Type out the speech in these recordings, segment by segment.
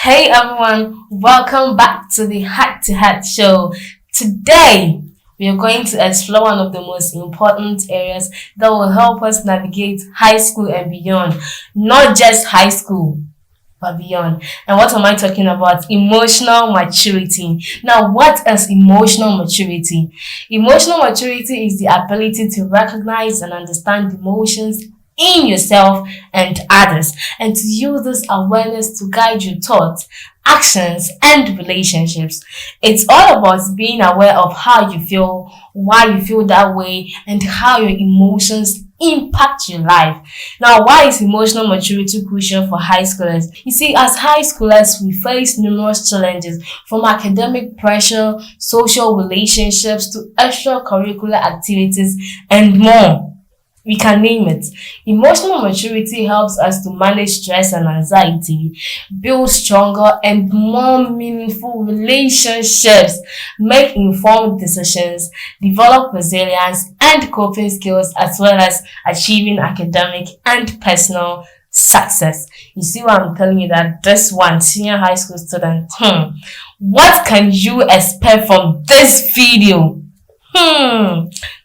Hey everyone, welcome back to the Heart to Heart show. Today, we are going to explore one of the most important areas that will help us navigate high school and beyond. Not just high school, but beyond. And what am I talking about? Emotional maturity. Now, what is emotional maturity? Emotional maturity is the ability to recognize and understand emotions in yourself and others, and to use this awareness to guide your thoughts, actions, and relationships. It's all about being aware of how you feel, why you feel that way, and how your emotions impact your life. Now, why is emotional maturity crucial for high schoolers? You see, as high schoolers, we face numerous challenges from academic pressure, social relationships, to extracurricular activities, and more. We can name it. Emotional maturity helps us to manage stress and anxiety, build stronger and more meaningful relationships, make informed decisions, develop resilience and coping skills, as well as achieving academic and personal success. You see why I'm telling you that this one, senior high school student, what can you expect from this video?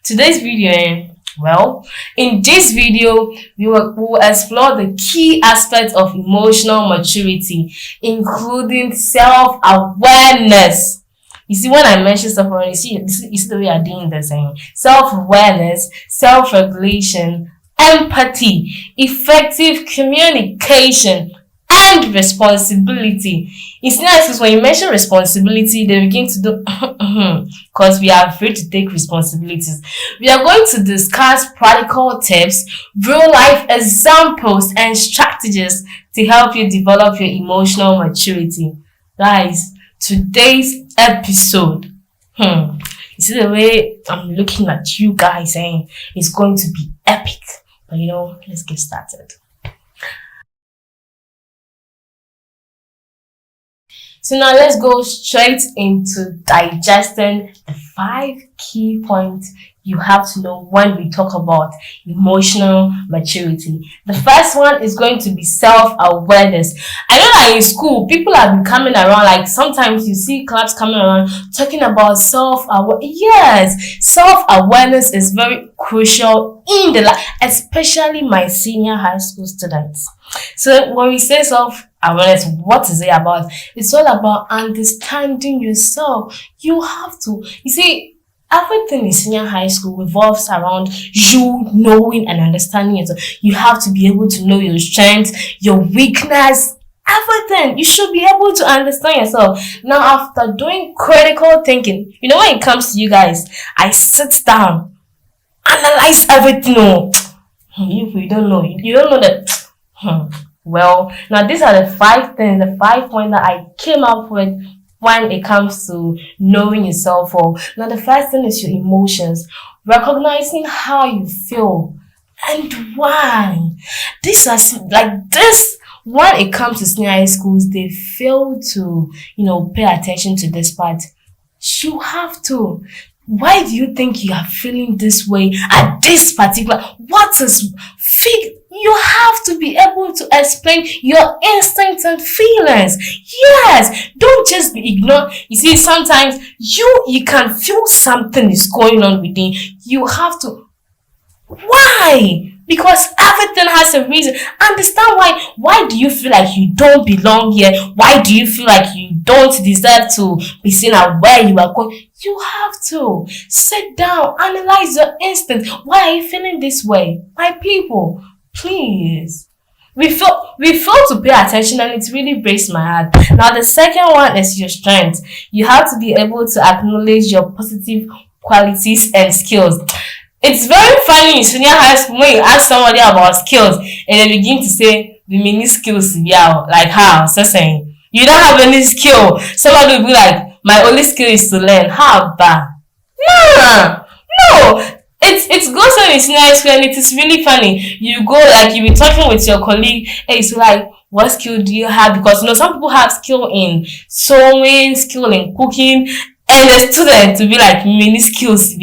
Today's video, well, in this video, we will explore the key aspects of emotional maturity, including self-awareness. You see, when I mention self-awareness, you see the way I'm doing this. Self-awareness, self-regulation, empathy, effective communication, and responsibility. It's nice because when you mention responsibility, they begin to do because we are afraid to take responsibilities. We are going to discuss practical tips, real life examples, and strategies to help you develop your emotional maturity. Guys, today's episode, you see the way I'm looking at you guys, it's going to be epic. But let's get started. So now let's go straight into digesting the 5 key points you have to know when we talk about emotional maturity. The first one is going to be self-awareness. I know that in school, people have been coming around, like sometimes you see clubs coming around talking about self-awareness. Yes, self-awareness is very crucial in the life, especially my senior high school students. So when we say self-awareness, what is it about? It's all about understanding yourself. You have to. You see, everything in senior high school revolves around you knowing and understanding yourself. You have to be able to know your strengths, your weakness, everything. You should be able to understand yourself. Now, after doing critical thinking, when it comes to you guys, I sit down, analyze everything. If you don't know, you don't know that. Well, now these are the 5 things, the 5 points that I came up with when it comes to knowing yourself. Now, the first thing is your emotions. Recognizing how you feel and why. This is like this. When it comes to senior high schools, they fail to, pay attention to this part. You have to. Why do you think you are feeling this way at this particular? You have to be able to explain your instincts and feelings. Yes, don't just be ignored. You see, sometimes you can feel something is going on within. You have to. Why? Because everything has a reason. Understand why. Why do you feel like you don't belong here? Why do you feel like you don't deserve to be seen at where you are going? You have to sit down, analyze your instincts. Why are you feeling this way? My people, please. We fail to pay attention, and it really breaks my heart. Now, the second one is your strength. You have to be able to acknowledge your positive qualities and skills. It's very funny in senior high school when you ask somebody about skills and they begin to say, we may need skills, like how? So saying, you don't have any skill. Somebody will be like, my only skill is to learn. How bad? No. It goes on in senior high school and it is really funny. You go, like, you be talking with your colleague, and it's like, what skill do you have? Because, some people have skill in sewing, skill in cooking, and the student to be like, many skills,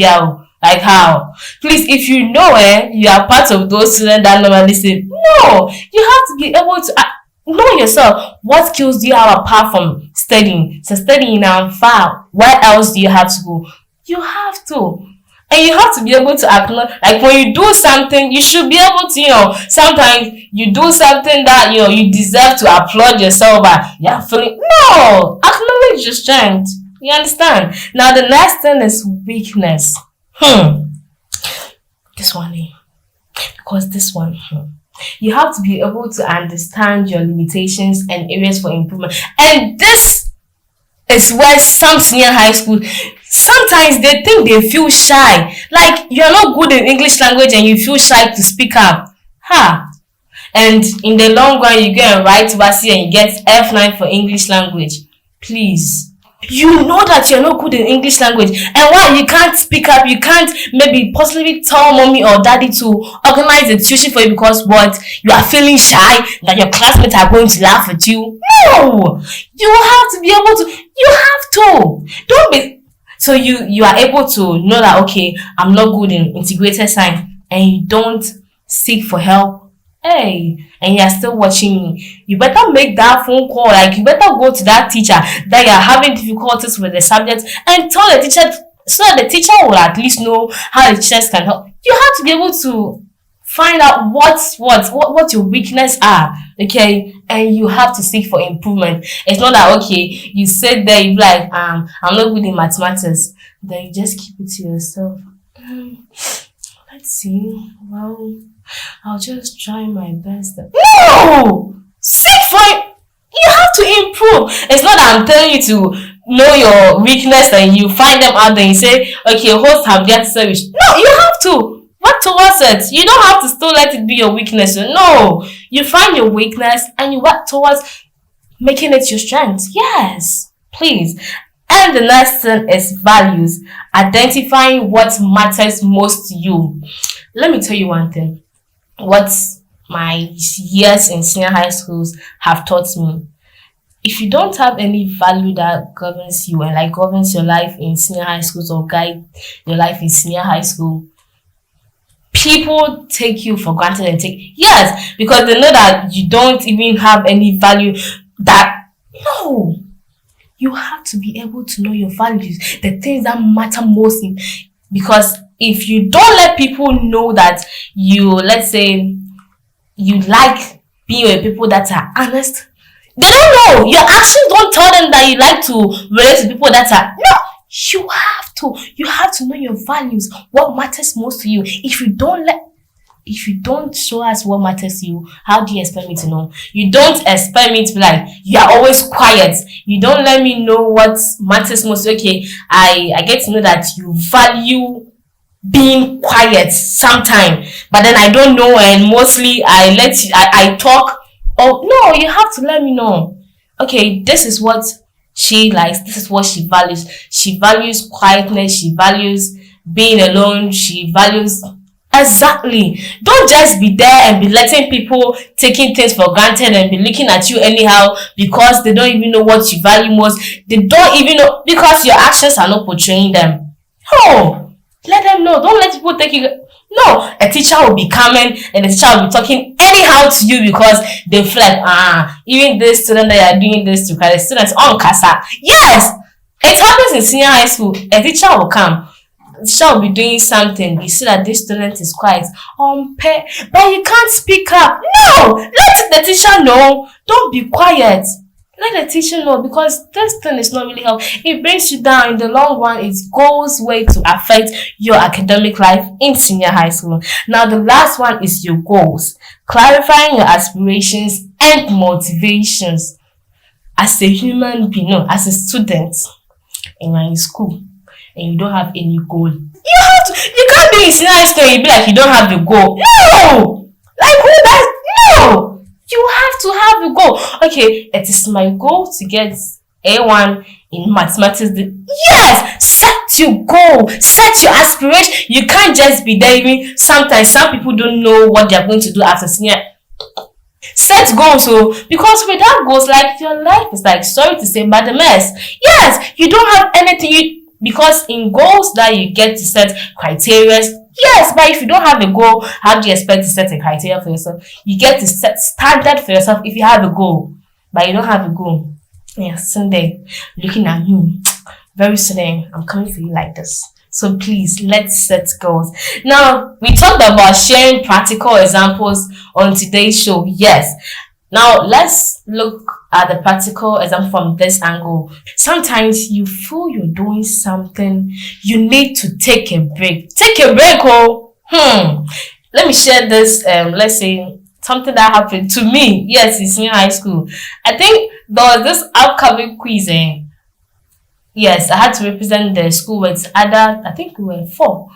like how? Please, if you know you are part of those students that normally say, no, you have to be able to Know yourself. What skills do you have apart from studying? So studying and far. Where else do you have to go? You have to. And you have to be able to acknowledge, like when you do something, you should be able to, sometimes you do something that, you deserve to applaud yourself, but you're feeling, no, acknowledge your strength. You understand? Now, the next thing is weakness. This one, because this one, you have to be able to understand your limitations and areas for improvement. And this is where some senior high school, sometimes they think they feel shy. Like you're not good in English language and you feel shy to speak up. And in the long run, you go and write VASI and you get F9 for English language. Please. You know that you're not good in English language, and why you can't speak up, you can't maybe possibly tell mommy or daddy to organize a tuition for you because what? You are feeling shy that your classmates are going to laugh at you. No! You have to be able to, you have to. Don't be, so you are able to know that, okay, I'm not good in integrated science, and you don't seek for help. Hey, and you're still watching me. You better make that phone call. Like, you better go to that teacher that you're having difficulties with the subject and tell the teacher so that the teacher will at least know how the teachers can help. You have to be able to find out what your weakness are, okay? And you have to seek for improvement. It's not that, okay, you sit there, you be like, I'm not good in mathematics. Then you just keep it to yourself. Let's see. Well, I'll just try my best. No! Seek for it. You have to improve. It's not that I'm telling you to know your weakness and you find them out there and you say, okay, hosts have get service. No, you have to work towards it. You don't have to still let it be your weakness. No. You find your weakness and you work towards making it your strength. Yes. Please. And the next thing is values. Identifying what matters most to you. Let me tell you one thing. What my years in senior high schools have taught me. If you don't have any value that governs you and like governs your life in senior high schools or guide your life in senior high school, people take you for granted and yes, because they know that you don't even have any value that, no. You have to be able to know your values, the things that matter most because if you don't let people know that you, let's say, you like being with people that are honest, they don't know. Your actions don't tell them that you like to relate to people that are, no, you have to know your values, what matters most to you. If you don't show us what matters to you, how do you expect me to know? You don't expect me to be like, you are always quiet. You don't let me know what matters most. Okay, I get to know that you value being quiet sometime, but then I don't know, and mostly I talk. Oh no, you have to let me know. Okay, this is what she likes, this is what she values. She values quietness, she values being alone, she values exactly. Don't just be there and be letting people taking things for granted and be looking at you anyhow because they don't even know what you value most. They don't even know because your actions are not portraying them. No. Let them know. Don't let people take you. No, a teacher will be coming and the teacher will be talking anyhow to you because they feel like, even this student that you're doing this to, because the students on casa. Yes, it happens in senior high school. A teacher will come. The teacher will be doing something. You see that this student is quiet. But you can't speak up. No, let the teacher know. Don't be quiet. Let the teacher know because this thing is not really helpful. It brings you down in the long run. It goes way to affect your academic life in senior high school. Now, the last one is your goals. Clarifying your aspirations and motivations. As a human being, no, as a student, and you're in school and you don't have any goal. You can't be in senior high school and you be like you don't have a goal. No! Like who does? No! You have to have a goal. Okay, it is my goal to get A1 in mathematics. Yes! Set your goal. Set your aspiration. You can't just be there. Even sometimes some people don't know what they're going to do after senior. Set goals. So, because without goals, like your life is like, sorry to say, but a mess. Yes, you don't have anything. Because in goals that you get to set criteria, Yes, but if you don't have a goal, how do you expect to set a criteria for yourself? You get to set standard for yourself if you have a goal, but you don't have a goal. Yeah, Sunday, looking at me. Very soon, I'm coming for you like this. So please, let's set goals. Now, we talked about sharing practical examples on today's show. Yes. Now, let's look at the practical example from this angle. Sometimes you feel you're doing something, you need to take a break. Take a break, oh. Let me share this, let's say, something that happened to me. Yes, it's in high school. I think there was this upcoming quiz, Yes, I had to represent the school with other, I think we were four.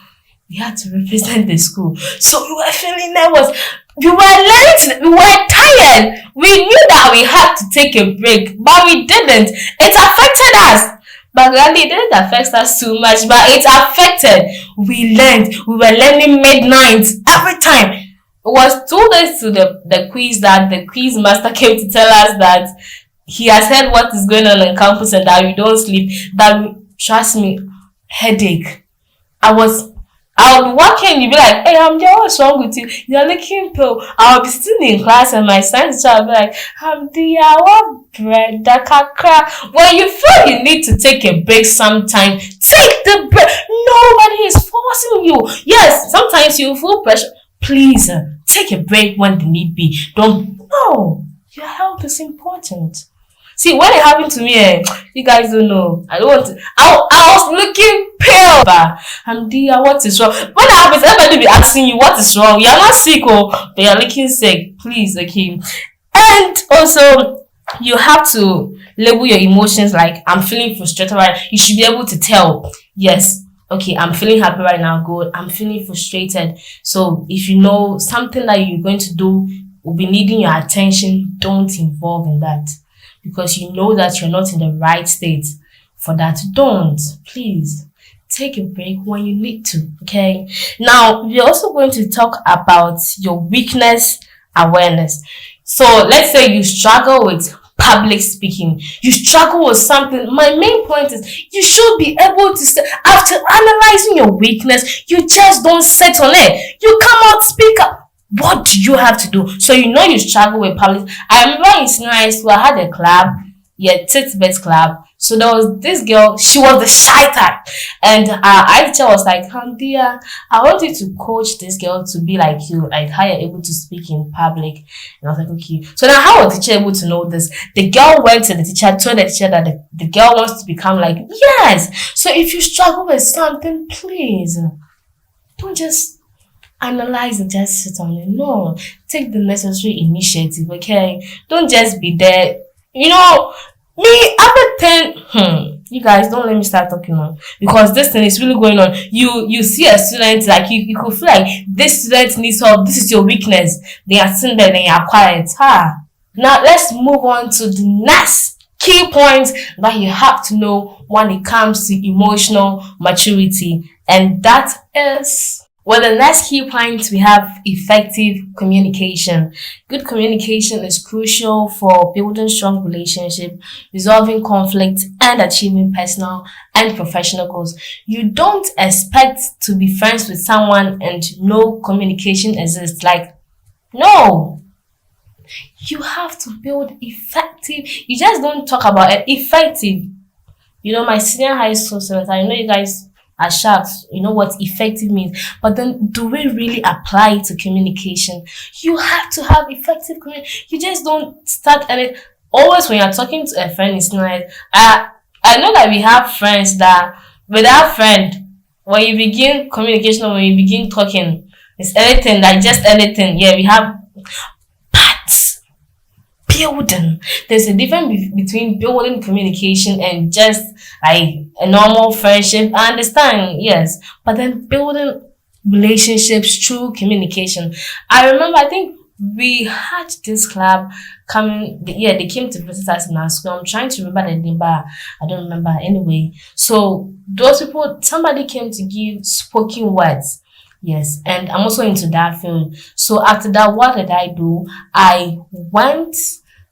We had to represent the school. So we were feeling nervous. We were late, we were tired. We knew that we had to take a break, but we didn't. It affected us. But really, it didn't affect us too much, but it affected. We learned. We were learning midnight every time. It was 2 days to the quiz that the quiz master came to tell us that he has heard what is going on campus and that we don't sleep. Trust me, headache. I would walk in, you'd be like, hey, I'm there, what's wrong with you? You're looking pale. I'll be sitting in class and my science teacher will be like, dear, what bread, that kakra. When you feel you need to take a break sometime, take the break. Nobody is forcing you. Yes, sometimes you feel pressure. Please, take a break when the need be. No, your health is important. See, when it happened to me, you guys don't know. I don't want to. I was looking pale. Dear, what is wrong? When it happens, everybody will be asking you what is wrong. You're not sick, but you're looking sick. Please, okay. And also, you have to label your emotions like, I'm feeling frustrated right now. You should be able to tell, yes, okay, I'm feeling happy right now, good. I'm feeling frustrated. So if you know something that you're going to do will be needing your attention, don't involve in that. Because you know that you're not in the right state for that. Don't. Please take a break when you need to. Okay. Now, we're also going to talk about your weakness awareness. So let's say you struggle with public speaking. You struggle with something. My main point is you should be able to after analyzing your weakness, you just don't sit on it. You come out, speak up. What do you have to do? So you know you struggle with public. I remember in senior high school, I had a club, Tits club. So there was this girl, she was the shy type. And our teacher was like, dear, I want you to coach this girl to be like you, like how you're able to speak in public. And I was like, okay. So now how was the teacher able to know this? The girl went to the teacher, told the teacher that the girl wants to become like, yes. So if you struggle with something, please, don't just analyze and just sit on it. No, take the necessary initiative, okay? Don't just be there. You know, me, after 10, you guys don't let me start talking on because this thing is really going on. You see a student, like you could feel like this student needs help, this is your weakness. They are sitting there and you are quiet. Now let's move on to the next key points that you have to know when it comes to emotional maturity, and that is, well, the next key point, we have effective communication. Good communication is crucial for building strong relationships, resolving conflict, and achieving personal and professional goals. You don't expect to be friends with someone and no communication exists. Like, no. You have to build effective. You just don't talk about it. Effective. You know, my senior high school students, I know you guys are shocked, you know what effective means, but then do we really apply it to communication? You have to have effective communication. You just don't start and always when you're talking to a friend, it's like I know that we have friends that with that friend, when you begin communication, when you begin talking, it's anything, like just anything. Yeah, we have building. There's a difference between building communication and just like a normal friendship. I understand, yes, but then building relationships through communication. I remember, I think we had this club coming. They came to visit us in our school. I'm trying to remember the name, but I don't remember anyway. So those people, somebody came to give spoken words. Yes, and I'm also into that field. So after that, what did I do? I went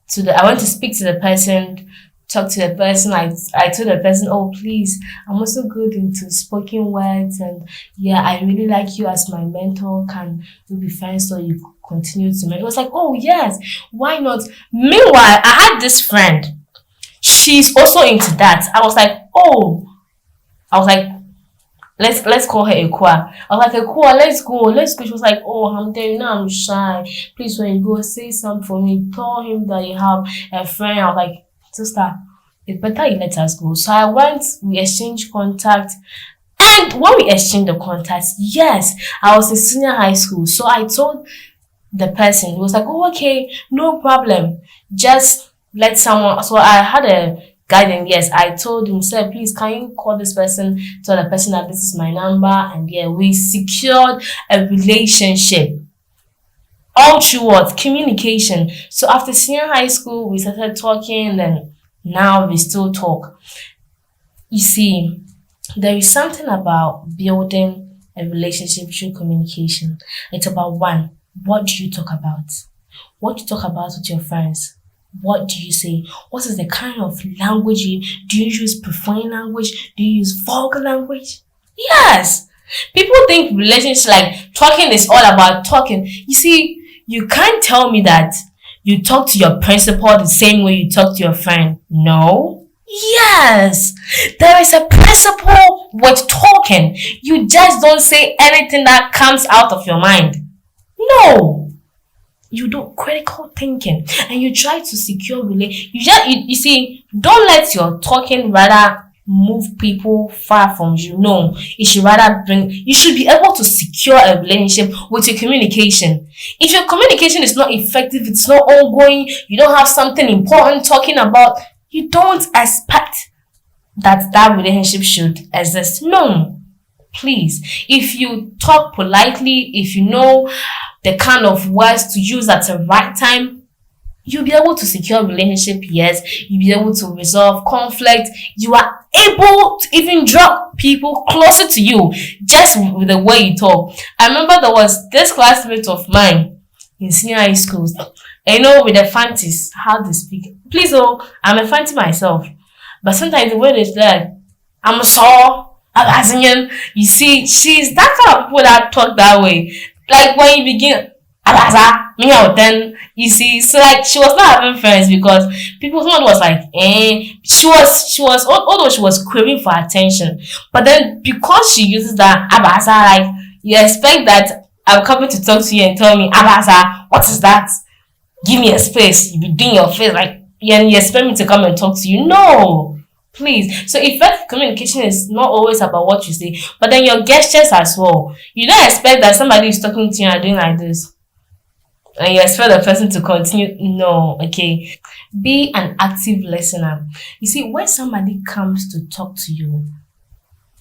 to speak to the person talk to the person. I told the person, oh please, I'm also good into spoken words, and yeah, I really like you as my mentor. Can we be friends so you continue to mentor? It was like, oh yes, why not? Meanwhile, I had this friend. She's also into that. I was like, let's call her Ekwa. I was like, Ekwa, let's go. She was like, oh, I'm there, you know, I'm shy. Please, when you go, say something for me. Tell him that you have a friend. I was like, sister, it's better you let us go. So I went, we exchanged contact. And when we exchanged the contacts, yes, I was in senior high school. So I told the person, he was like, oh, okay, no problem. Just let someone. So I had a guidance. Yes, I told him, sir, please, can you call this person, tell the person that this is my number? And yeah, we secured a relationship. All through what? Communication. So after senior high school, we started talking, and now we still talk. You see, there is something about building a relationship through communication. It's about one, what do you talk about? What do you talk about with your friends? What do you say? What is the kind of language do you use profane language? Do you use vulgar language? Yes. People think relationship like talking is all about talking. You see, you can't tell me that you talk to your principal the same way you talk to your friend. No. Yes. There is a principle with talking. You just don't say anything that comes out of your mind. No. You do critical thinking and you try to secure you see, don't let your talking rather move people far from you. No, you should rather you should be able to secure a relationship with your communication. If your communication is not effective, it's not ongoing, you don't have something important talking about, you don't expect that relationship should exist. No. Please, if you talk politely, if you know the kind of words to use at the right time, you'll be able to secure a relationship. Yes, you'll be able to resolve conflict. You are able to even draw people closer to you just with the way you talk. I remember there was this classmate of mine in senior high school. And you know, with the fancies, how they speak. Please, oh, I'm a fancy myself. But sometimes the way they say, I'm so. You see, she's that kind of people that talk that way. Like when you begin, then you see, so like she was not having friends because someone was like, she was, although she was craving for attention, but then because she uses that abasa, like you expect that I'm coming to talk to you and tell me abasa, what is that? Give me a space. You be doing your face like, yeah, and you expect me to come and talk to you. No. Please. So effective communication is not always about what you say, but then your gestures as well. You don't expect that somebody is talking to you and doing like this, and you expect the person to continue. No, okay. Be an active listener. You see, when somebody comes to talk to you,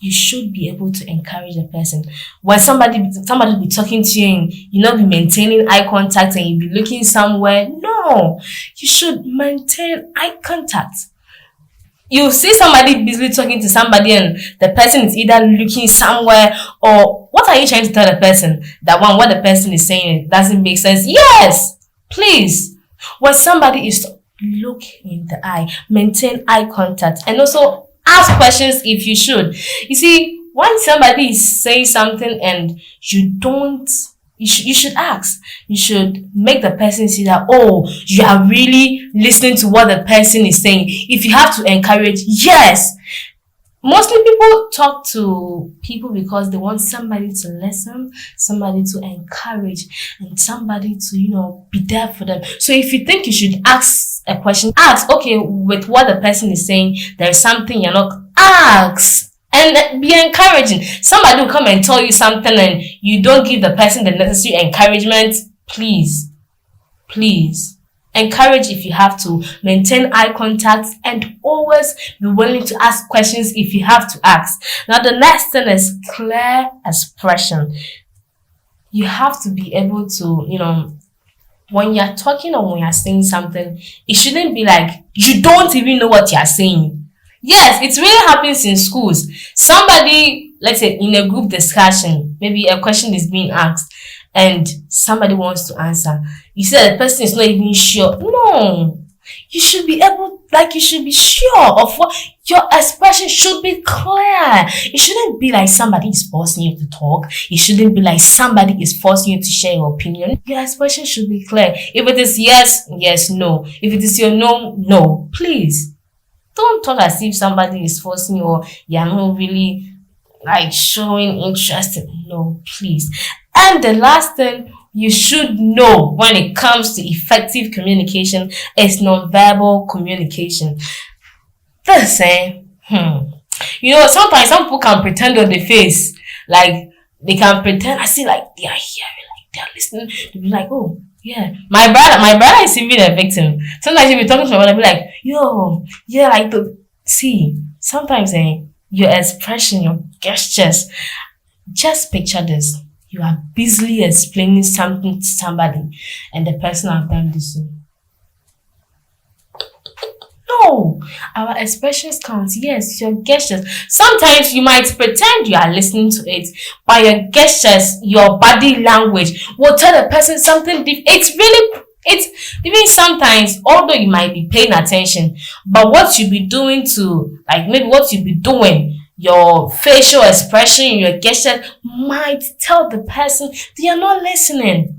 you should be able to encourage the person. When somebody be talking to you and you not be maintaining eye contact and you be looking somewhere, no, you should maintain eye contact. You see somebody busily talking to somebody and the person is either looking somewhere, or what are you trying to tell the person? That what the person is saying doesn't make sense. Yes, please. When somebody is look in the eye, maintain eye contact, and also ask questions if you should. You see, when somebody is saying something and you don't, you should ask. You should make the person see that, oh, you are really listening to what the person is saying. If you have to encourage, yes. Mostly people talk to people because they want somebody to listen, somebody to encourage, and somebody to, be there for them. So if you think you should ask a question, ask, okay, with what the person is saying, there's something you're not, ask. And be encouraging. Somebody will come and tell you something and you don't give the person the necessary encouragement. Please encourage if you have to. Maintain eye contact and always be willing to ask questions if you have to ask. Now the next thing is clear expression. You have to be able to, when you're talking or when you're saying something, it shouldn't be like you don't even know what you're saying. Yes, it really happens in schools. Somebody, let's say in a group discussion, maybe a question is being asked and somebody wants to answer. You say the person is not even sure. No. You should be able, like, you should be sure of what your expression should be clear. It shouldn't be like somebody is forcing you to talk. It shouldn't be like somebody is forcing you to share your opinion. Your expression should be clear. If it is yes, yes, no. If it is your no, no. Please don't talk as if somebody is forcing you or you're not really like showing interest. No, please. And the last thing you should know when it comes to effective communication is nonverbal communication. Listen, you know, sometimes some people can pretend on the face, like they can pretend. I see, like they are hearing, like they are listening. They'll be like, oh yeah, my brother is even a victim. Sometimes he'll be talking to my brother, be like, yo, yeah, like the see. Sometimes your expression, your gestures. Just picture this. You are busily explaining something to somebody, and the person have done this. No, our expressions count. Yes, your gestures. Sometimes you might pretend you are listening to it, but your gestures, your body language will tell the person something different. It's even sometimes, although you might be paying attention, but what you be doing to, like maybe what you be doing, your facial expression, your gestures might tell the person they are not listening.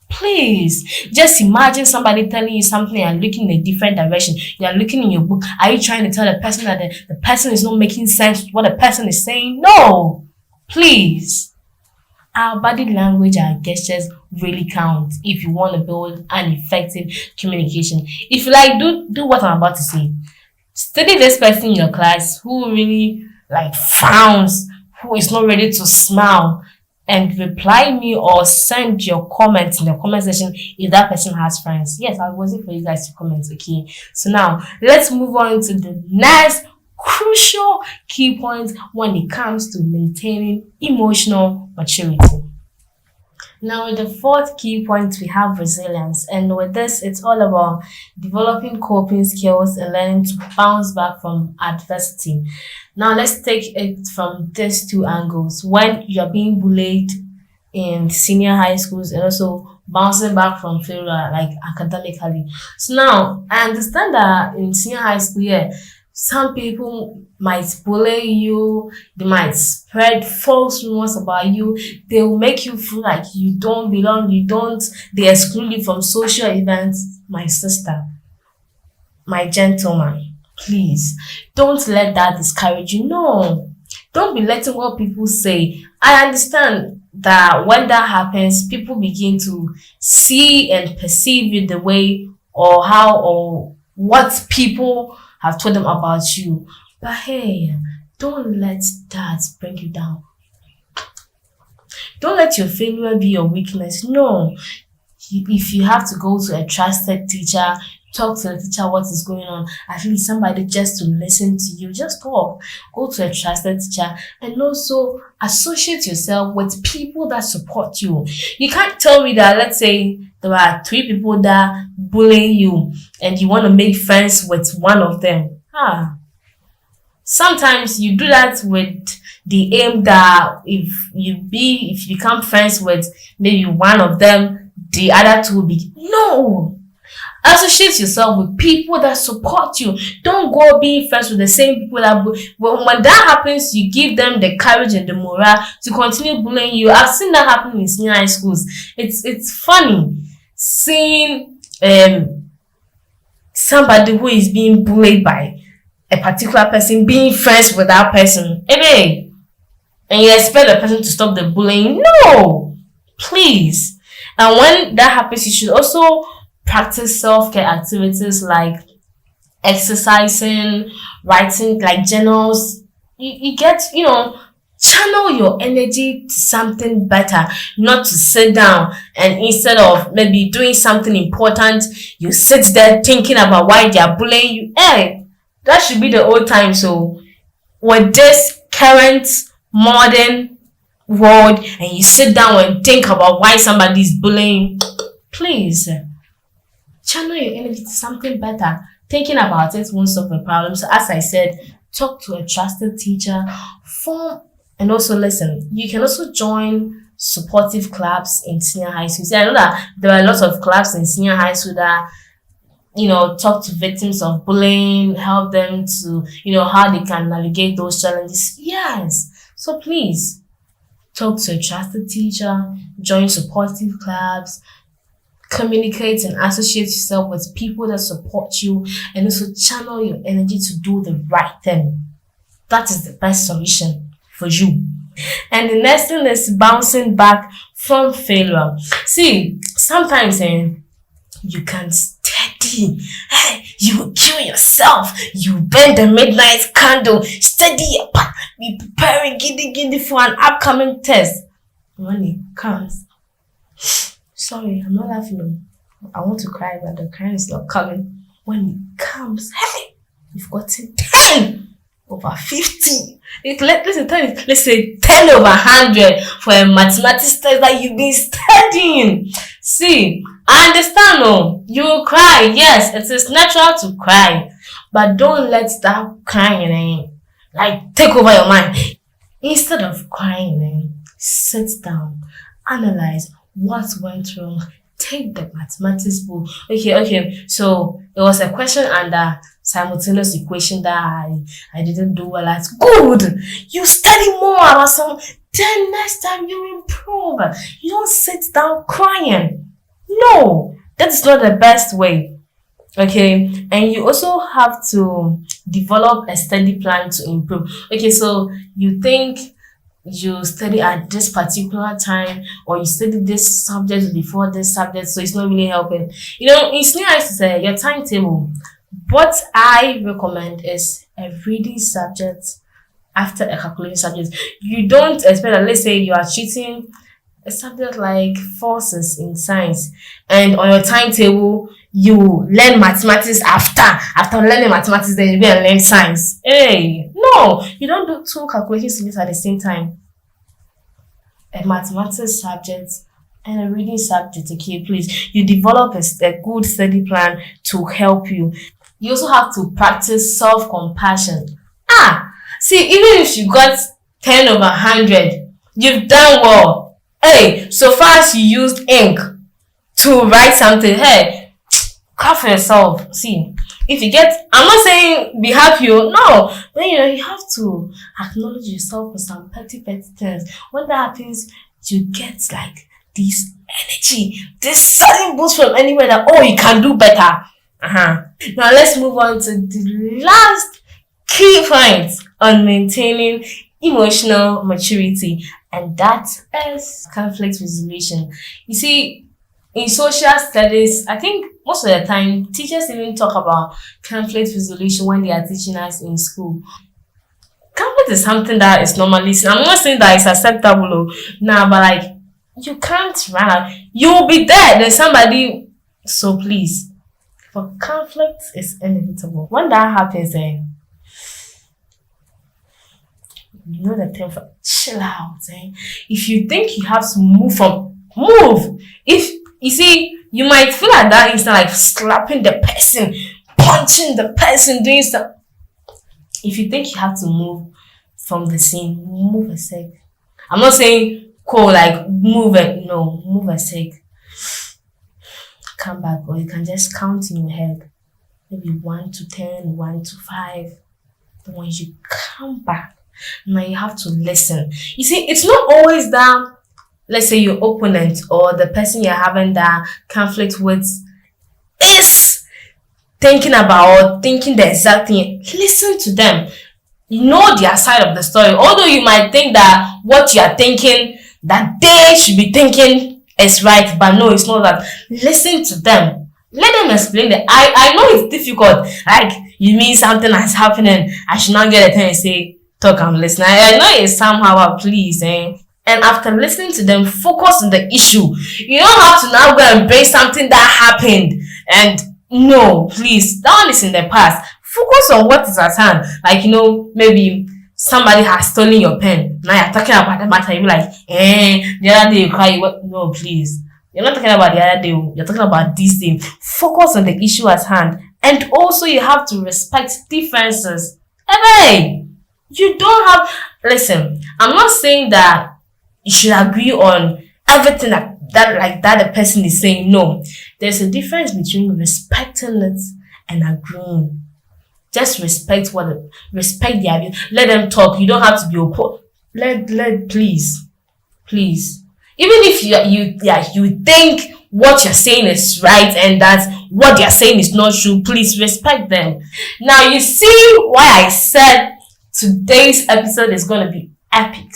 Please, just imagine somebody telling you something and looking in a different direction. You are looking in your book. Are you trying to tell the person that the person is not making sense what the person is saying? No. Please. Our body language, our gestures really count if you want to build an effective communication. If you like, do what I'm about to say. Study this person in your class who really like frowns, who is not ready to smile, and reply me or send your comments in the comment section if that person has friends. Yes, I was waiting for you guys to comment. Okay, so now let's move on to the next crucial key point when it comes to maintaining emotional maturity. Now, with the fourth key point, we have resilience. And with this, it's all about developing coping skills and learning to bounce back from adversity. Now, let's take it from these two angles. When you're being bullied in senior high schools and also bouncing back from failure, like academically. So now, I understand that in senior high school, yeah, some people might bully you, they might spread false rumors about you, they will make you feel like you don't belong, they exclude you from social events. My sister, my gentleman, please don't let that discourage you. No, don't be letting what people say. I understand that when that happens, people begin to see and perceive you the way or how or what people have told them about you. But hey, don't let that bring you down. Don't let your failure be your weakness. No. If you have to go to a trusted teacher, talk to the teacher what is going on, at least somebody just to listen to you, just talk. Go to a trusted teacher and also associate yourself with people that support you. You can't tell me that, let's say, there are 3 people that bully you and you want to make friends with one of them. Sometimes you do that with the aim that if you become friends with maybe one of them, the other 2 will be. No. Associate yourself with people that support you. Don't go being friends with the same people that when that happens, you give them the courage and the morale to continue bullying you. I've seen that happen in senior high schools. It's funny seeing somebody who is being bullied by a particular person being friends with that person. Hey, and you expect the person to stop the bullying. No, please. And when that happens, you should also practice self-care activities like exercising, writing like journals. You get, channel your energy to something better, not to sit down and instead of maybe doing something important, you sit there thinking about why they are bullying you. Hey, that should be the old time. So with this current modern world and you sit down and think about why somebody is bullying, please channel your energy to something better. Thinking about it won't solve the problem. So as I said, talk to a trusted teacher, and also listen. You can also join supportive clubs in senior high school. See, I know that there are lots of clubs in senior high school that talk to victims of bullying, help them to, how they can navigate those challenges. Yes. So please talk to a trusted teacher, join supportive clubs, communicate and associate yourself with people that support you, and also channel your energy to do the right thing. That is the best solution for you. And the next thing is bouncing back from failure. See, sometimes you can steady. Hey, you will kill yourself. You burn the midnight candle. Steady your path. Be preparing giddy for an upcoming test. When it comes, sorry, I'm not laughing. I want to cry, but the crying is not coming. When it comes, hey, you've gotten 10 over 50. Let's say 10 over 100 for a mathematics test that you've been studying. See, I understand, you will cry. Yes, it is natural to cry, but don't let that crying take over your mind. Instead of crying, sit down, analyze what went wrong. Take the mathematics book. Okay. So it was a question under simultaneous equation that I didn't do well at. Good. You study more about some. Then next time you improve. You don't sit down crying. No, that is not the best way. Okay, and you also have to develop a study plan to improve. Okay, so you think you study at this particular time, or you study this subject before this subject, so it's not really helping. It's nice to say your timetable. What I recommend is a reading subject after a calculating subject. You don't expect that, let's say you are cheating a subject like forces in science, and on your timetable you learn mathematics after learning mathematics, then you go and learn science. Hey, no, you don't do 2 calculation subjects at the same time. A mathematics subject and a reading subject. Okay, please, you develop a good study plan to help you. You also have to practice self-compassion. See, even if you got 10 over 100, you've done well. Hey, so far as you used ink to write something, hey, clap for yourself. See, if you get, I'm not saying be happy, no, but you have to acknowledge yourself for some petty things. When that happens, you get this energy, this sudden boost from anywhere that, you can do better. Now let's move on to the last key point on maintaining emotional maturity, and that is conflict resolution. You see, in social studies, I think most of the time teachers even talk about conflict resolution when they are teaching us in school. Conflict is something that is normally seen. I'm not saying that it's acceptable, but you can't run out. You'll be there. There's somebody. So please, for conflict is inevitable. When that happens, the term for chill out. If you think you have to move. If you see, you might feel like that instant, like slapping the person, punching the person, doing stuff. If you think you have to move from the scene, move a sec. I'm not saying move it. No, move a sec. Come back, or you can just count in your head. Maybe 1 to 10, 1 to 5. But when you come back, now you have to listen. You see, it's not always that, let's say your opponent or the person you're having that conflict with is thinking the exact thing. Listen to them. You know their side of the story. Although you might think that what you are thinking, that they should be thinking is right, but no, it's not that. Listen to them. Let them explain that. I know it's difficult. You mean something that's happening, I should not get a time and say, talk, I'm listening. I know it's somehow, please, And after listening to them, focus on the issue. You don't have to now go and break something that happened. And no, please, that one is in the past. Focus on what is at hand. Maybe somebody has stolen your pen. Now you're talking about the matter. You're like, the other day you cry. No, please. You're not talking about the other day. You're talking about this day. Focus on the issue at hand. And also you have to respect differences. Hey, you don't have, listen, I'm not saying that you should agree on everything that that the person is saying. No, there's a difference between respecting it and agreeing. Just respect their view. Let them talk. You don't have to be please, please. Even if you think what you're saying is right and that what they're saying is not true, please respect them. Now you see why I said today's episode is going to be epic.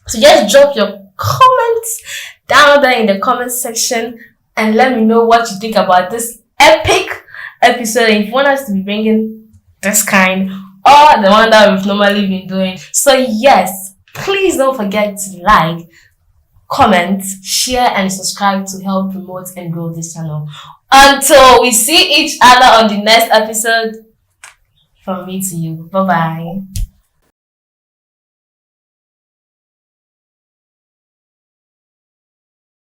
So just drop your comments down there in the comment section and let me know what you think about this epic episode. If you want us to be bringing this kind or the one that we've normally been doing. So yes, please don't forget to like, comment, share and subscribe to help promote and grow this channel. Until we see each other on the next episode, from me to you. Bye bye.